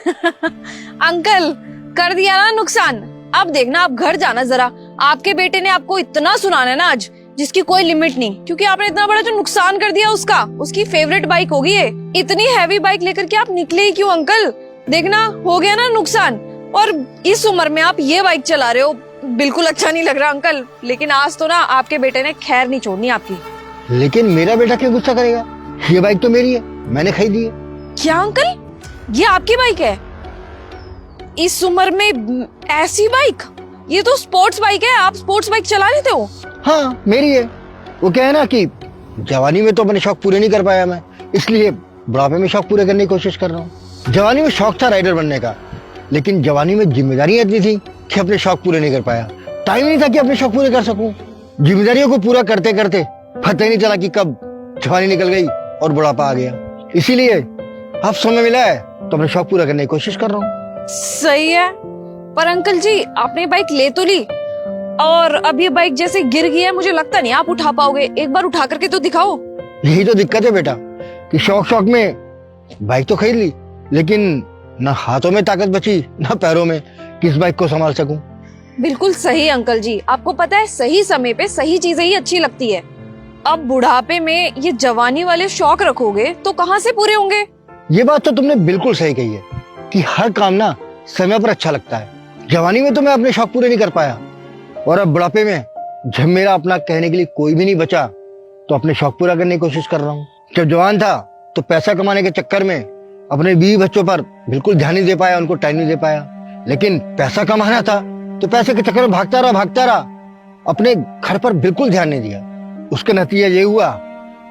Uncle, कर दिया ना नुकसान। अब देखना, आप घर जाना जरा। आपके बेटे ने आपको इतना सुनाना है ना आज, जिसकी कोई लिमिट नहीं, क्योंकि आपने इतना बड़ा जो नुकसान कर दिया उसका। उसकी फेवरेट बाइक होगी ये। इतनी हैवी बाइक लेकर के आप निकले ही क्यों अंकल? देखना, हो गया ना नुकसान। और इस उम्र में आप ये बाइक चला रहे हो, बिल्कुल अच्छा नहीं लग रहा अंकल। लेकिन आज तो ना आपके बेटे ने खैर नहीं छोड़नी आपकी। लेकिन मेरा बेटा क्यों गुस्सा करेगा? ये बाइक तो मेरी है, मैंने खरीदी है। क्या अंकल, ये आपकी बाइक है? इस उम्र में ऐसी बाइक? ये तो स्पोर्ट्स बाइक है, आप स्पोर्ट्स बाइक चला लेते हो? हाँ, मेरी है। वो क्या है ना कि जवानी में तो अपने शौक पूरे नहीं कर पाया मैं, इसलिए बुढ़ापे में शौक पूरे करने की कोशिश कर रहा हूँ। जवानी में शौक था राइडर बनने का, लेकिन जवानी में जिम्मेदारियां इतनी थी कि अपने शौक पूरे नहीं कर पाया। टाइम नहीं था कि अपने शौक पूरे कर सकूं। जिम्मेदारियों को पूरा करते करते पता ही नहीं चला कि कब जवानी निकल गई और बुढ़ापा आ गया। इसीलिए अब समय मिला है तो अपने शौक पूरा करने की कोशिश कर रहा हूँ। सही है, पर अंकल जी आपने बाइक ले तो ली, और अब ये बाइक जैसे गिर गई है, मुझे लगता नहीं आप उठा पाओगे। एक बार उठा करके तो दिखाओ। यही तो दिक्कत है बेटा, कि शौक शौक में बाइक तो खरीद ली, लेकिन ना हाथों में ताकत बची ना पैरों में किस बाइक को संभाल सकूं। बिल्कुल सही अंकल जी, आपको पता है सही समय पे सही चीजें ही अच्छी लगती है। अब बुढ़ापे में ये जवानी वाले शौक रखोगे तो कहाँ से पूरे होंगे? ये बात तो तुमने बिल्कुल सही कही है कि हर काम ना समय पर अच्छा लगता है। जवानी में तो मैं अपने शौक पूरे नहीं कर पाया, और अब बुढ़ापे में जब मेरा अपना कहने के लिए कोई भी नहीं बचा तो अपने शौक पूरा करने की कोशिश कर रहा हूँ। जब जवान था तो पैसा कमाने के चक्कर में अपने बीवी बच्चों पर बिल्कुल ध्यान नहीं दे पाया, उनको टाइम नहीं दे पाया। लेकिन पैसा कमाना था तो पैसे के चक्कर में भागता रहा, अपने घर पर बिल्कुल ध्यान नहीं दिया। उसका नतीजा ये हुआ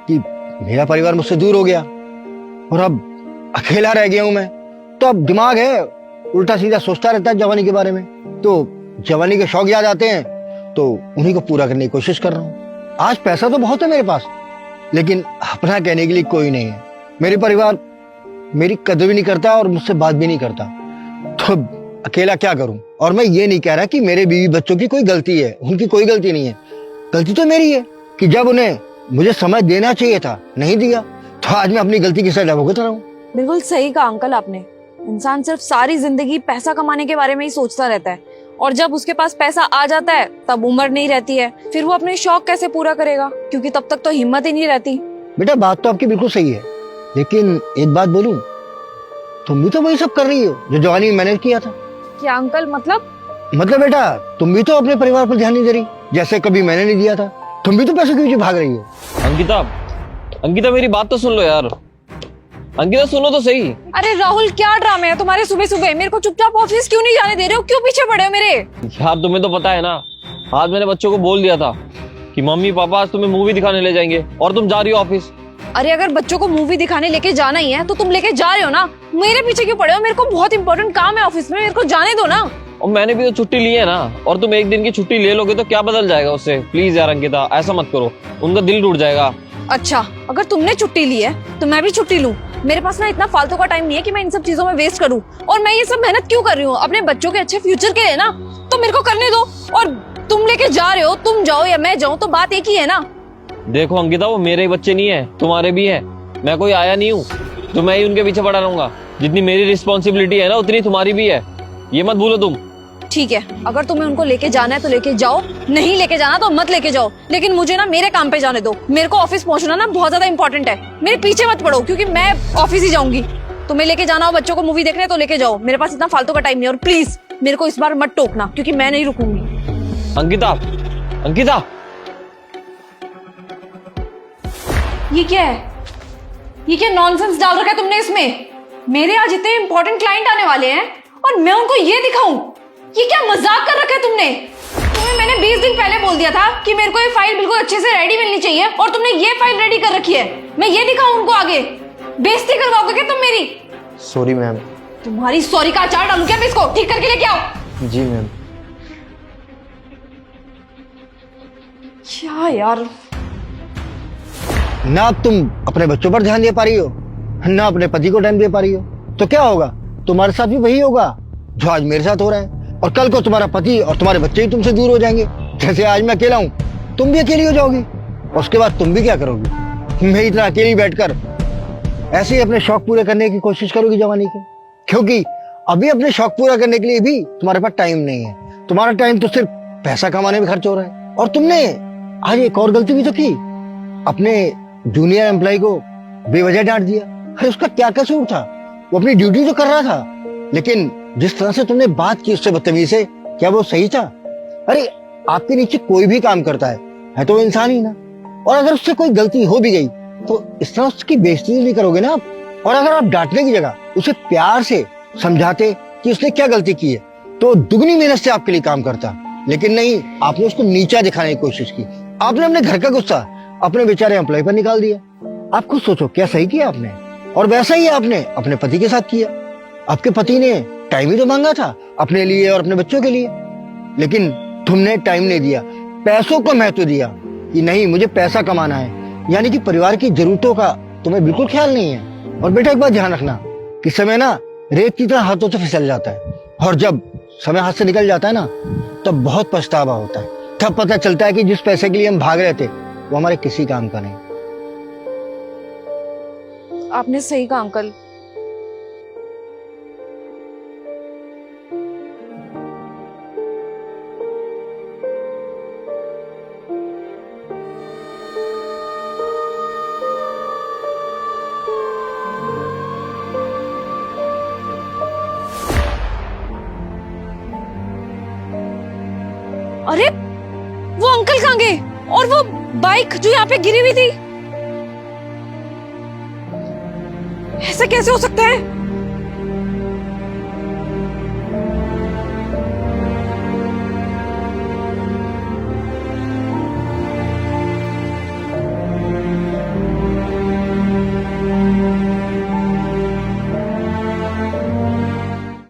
कि मेरा परिवार मुझसे दूर हो गया और अब अकेला रह गया हूं मैं। तो अब दिमाग है उल्टा सीधा सोचता रहता है जवानी के बारे में। तो जवानी के शौक याद आते हैं तो उन्हीं को पूरा करने की कोशिश कर रहा हूँ। आज पैसा तो बहुत है मेरे पास, लेकिन अपना कहने के लिए कोई नहीं है। मेरे परिवार मेरी कदर भी नहीं करता और मुझसे बात भी नहीं करता, तो अकेला क्या करूं? और मैं ये नहीं कह रहा कि मेरे बीवी बच्चों की कोई गलती है, उनकी कोई गलती नहीं है। गलती तो मेरी है कि जब उन्हें मुझे समय देना चाहिए था नहीं दिया, तो आज मैं अपनी गलती के साथ भुगत रहा हूँ। बिल्कुल सही कहा अंकल आपने। इंसान सिर्फ सारी जिंदगी पैसा कमाने के बारे में ही सोचता रहता है, और जब उसके पास पैसा आ जाता है तब उम्र नहीं रहती है। फिर वो अपने शौक कैसे पूरा करेगा, क्योंकि तब तक तो हिम्मत ही नहीं रहती। बेटा बात तो आपकी बिल्कुल सही है, लेकिन एक बात बोलूं, तुम भी तो वही सब कर रही हो जो जवानी में मैंने किया था। क्या अंकल, मतलब बेटा तुम भी तो अपने परिवार पर ध्यान नहीं दे रही, जैसे कभी मैंने नहीं दिया था। तुम भी तो पैसों के पीछे भाग रही हो। अंकिता मेरी बात तो सुन लो यार। अंकिता सुनो तो सही। अरे राहुल, क्या ड्रामे है तुम्हारे सुबह सुबह? मेरे को चुपचाप ऑफिस क्यों नहीं जाने दे रहे हो? क्यों पीछे पड़े हो मेरे? यार तुम्हें तो पता है ना, आज मैंने बच्चों को बोल दिया था कि मम्मी पापा आज तुम्हें मूवी दिखाने ले जाएंगे, और तुम जा रही हो ऑफिस। अरे अगर बच्चों को मूवी दिखाने लेके जाना ही है तो तुम लेके जा रहे हो ना, मेरे पीछे क्यों पड़े हो? मेरे को बहुत इंपॉर्टेंट काम है ऑफिस में, मेरे को जाने दो ना। और मैंने भी तो छुट्टी ली है ना, और तुम एक दिन की छुट्टी ले लोगे तो क्या बदल जाएगा उससे? प्लीज यार अंकिता, ऐसा मत करो, उनका दिल टूट जाएगा। अच्छा, अगर तुमने छुट्टी ली है तो मैं भी छुट्टी लूं। मेरे पास ना इतना फालतू का टाइम नहीं है कि मैं इन सब चीजों में वेस्ट करूं। और मैं ये सब मेहनत क्यों कर रही हूँ? अपने बच्चों के अच्छे फ्यूचर के लिए ना, तो मेरे को करने दो। और तुम लेके जा रहे हो, तुम जाओ या मैं जाऊं, तो बात एक ही है ना। देखो अंकिता, वो मेरे बच्चे नहीं है, तुम्हारे भी है। मैं कोई आया नहीं हूँ तो मैं ही उनके पीछे पड़ा रहूंगा। जितनी मेरी रिस्पॉन्सिबिलिटी है ना, उतनी तुम्हारी भी है, ये मत भूलो तुम। ठीक है, अगर तुम्हें उनको लेके जाना है तो लेके जाओ, नहीं लेके जाना तो मत लेके जाओ। लेकिन मुझे ना मेरे काम पे जाने दो। मेरे को ऑफिस पहुंचना ना बहुत ज्यादा इंपॉर्टेंट है। मेरे पीछे मत पड़ो, क्योंकि मैं ऑफिस ही जाऊंगी। तुम्हें लेके जाना हो बच्चों को मूवी देखने तो लेके जाओ, मेरे पास इतना फालतू का टाइम नहीं है। और प्लीज मेरे को इस बार मत टोकना, क्योंकि मैं नहीं रुकूंगी। अंकिता ये क्या है? ये क्या नॉनसेंस डाल रखा है तुमने इसमें? मेरे आज इतने इंपॉर्टेंट क्लाइंट आने वाले हैं और मैं उनको ये दिखाऊं? ये क्या मजाक कर रखा है तुमने? तुम्हें मैंने 20 दिन पहले बोल दिया था कि मेरे को ये फाइल बिल्कुल अच्छे से रेडी मिलनी चाहिए, और तुमने ये फाइल रेडी कर रखी है। मैं ये दिखाऊं उनको आगे? बेइज्जती करवाओगे क्या तुम मेरी? Sorry ma'am. तुम्हारी सॉरी का अचार डालूं क्या मैं? इसको ठीक करके लेके आओ। जी मैम। क्या यार, ना तुम अपने बच्चों पर ध्यान दे पा रही हो, ना अपने पति को टाइम दे पा रही हो, तो क्या होगा? तुम्हारे साथ भी वही होगा जो आज मेरे साथ हो रहा है, और कल को तुम्हारा पति और तुम्हारे बच्चे ही तुमसे दूर हो जाएंगे। जैसे आज मैं अकेला हूँ, तुम भी अकेली हो जाओगी, और उसके बाद तुम भी क्या करोगी? मैं इतना अकेली बैठकर ऐसे ही अपने शौक पूरे करने की कोशिश करोगी जवानी के, क्योंकि अभी अपने शौक पूरा करने के लिए भी तुम्हारे पास टाइम नहीं है। तुम्हारा टाइम तो सिर्फ पैसा कमाने में खर्च हो रहा है। और तुमने आज एक और गलती भी तो की, अपने जूनियर एम्प्लॉय को बेवजह डांट दिया। अरे उसका क्या कसूर था, वो अपनी ड्यूटी तो कर रहा था, लेकिन जिस तरह से तुमने बात की उससे बदतमीजी से, क्या वो सही था? अरे आपके नीचे कोई भी काम करता है तो वो इंसान ही ना। और अगर उससे कोई गलती हो भी गई तो इस तरह उसकी बेइज्जती नहीं करोगे ना आप। और अगर आप डांटने की जगह उसे प्यार से समझाते कि उसने क्या गलती की है, तो दुगनी मेहनत से आपके लिए काम करता। लेकिन नहीं, आपने उसको नीचा दिखाने की कोशिश की। आपने अपने घर का गुस्सा अपने बेचारे एम्प्लॉय पर निकाल दिया। आप खुद सोचो, क्या सही किया आपने? और वैसा ही आपने अपने पति के साथ किया। आपके पति ने टाइम ही तो मांगा था अपने लिए और अपने बच्चों के लिए, लेकिन तुमने टाइम नहीं दिया, पैसों को महत्व दिया कि नहीं मुझे पैसा कमाना है। यानी कि परिवार की जरूरतों का तुम्हें बिल्कुल ख्याल नहीं है। और बेटा एक बात ध्यान रखना कि समय ना रेत की तरह हाथों से फिसल जाता है, और जब समय हाथ से निकल जाता है ना तब बहुत पछतावा होता है। तब पता चलता है कि जिस पैसे के लिए हम भाग रहे थे वो हमारे किसी काम का नहीं। आपने सही कहा अंकल। अरे वो अंकल कहाँ गए? और वो बाइक जो यहाँ पे गिरी हुई थी, ऐसा कैसे हो सकता है?